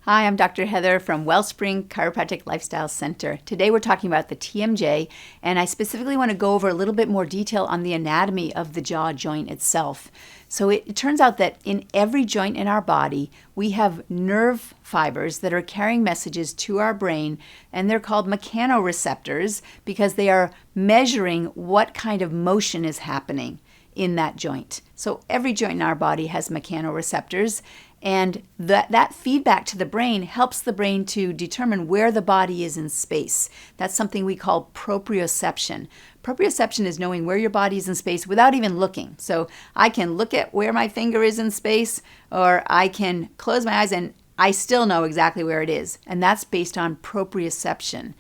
Hi, I'm Dr. Heather from Wellspring Chiropractic Lifestyle Center. Today we're talking about the TMJ, and I specifically want to go over a little bit more detail on the anatomy of the jaw joint itself. So it turns out that in every joint in our body, we have nerve fibers that are carrying messages to our brain, and they're called mechanoreceptors because they are measuring what kind of motion is happening in that joint. So every joint in our body has mechanoreceptors, and that feedback to the brain helps the brain to determine where the body is in space. That's something we call proprioception. Proprioception is knowing where your body is in space without even looking. So I can look at where my finger is in space, or I can close my eyes and I still know exactly where it is. And that's based on proprioception.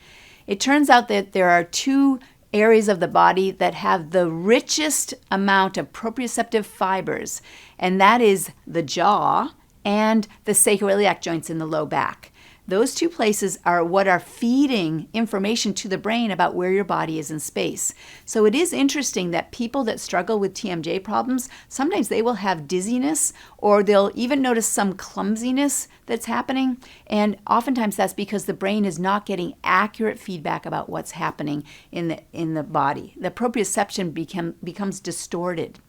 It turns out that there are two areas of the body that have the richest amount of proprioceptive fibers, and that is the jaw and the sacroiliac joints in the low back. Those two places are what are feeding information to the brain about where your body is in space. So it is interesting that people that struggle with TMJ problems, sometimes they will have dizziness, or they'll even notice some clumsiness that's happening. And oftentimes that's because the brain is not getting accurate feedback about what's happening in the body. The proprioception becomes distorted.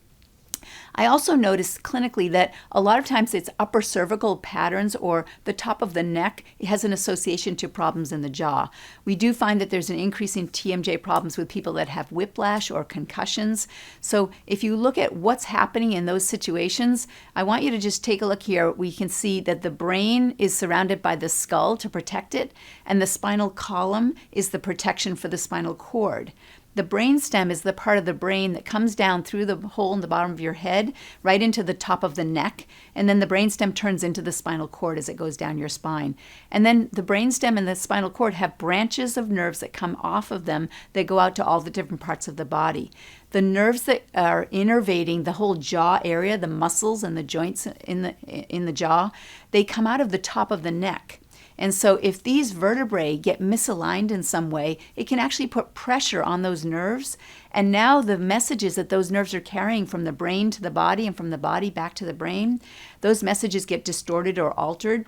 I also noticed clinically that a lot of times it's upper cervical patterns or the top of the neck. It has an association to problems in the jaw. We do find that there's an increase in TMJ problems with people that have whiplash or concussions. So if you look at what's happening in those situations, I want you to just take a look here. We can see that the brain is surrounded by the skull to protect it, and the spinal column is the protection for the spinal cord. The brainstem is the part of the brain that comes down through the hole in the bottom of your head, right into the top of the neck, and then the brainstem turns into the spinal cord as it goes down your spine. And then the brainstem and the spinal cord have branches of nerves that come off of them that go out to all the different parts of the body. The nerves that are innervating the whole jaw area, the muscles and the joints in the jaw, they come out of the top of the neck. And so if these vertebrae get misaligned in some way, it can actually put pressure on those nerves. And now the messages that those nerves are carrying from the brain to the body and from the body back to the brain, those messages get distorted or altered,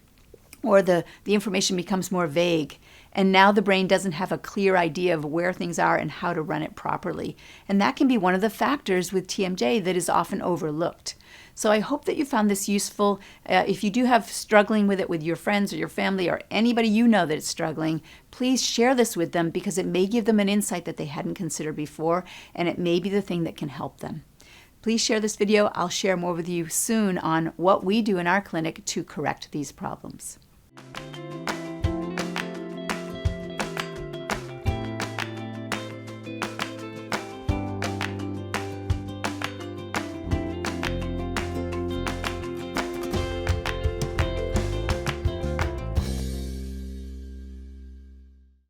or the information becomes more vague. And now the brain doesn't have a clear idea of where things are and how to run it properly. And that can be one of the factors with TMJ that is often overlooked. So I hope that you found this useful. If you do have struggling with it with your friends or your family or anybody you know that is struggling, please share this with them because it may give them an insight that they hadn't considered before, and it may be the thing that can help them. Please share this video. I'll share more with you soon on what we do in our clinic to correct these problems.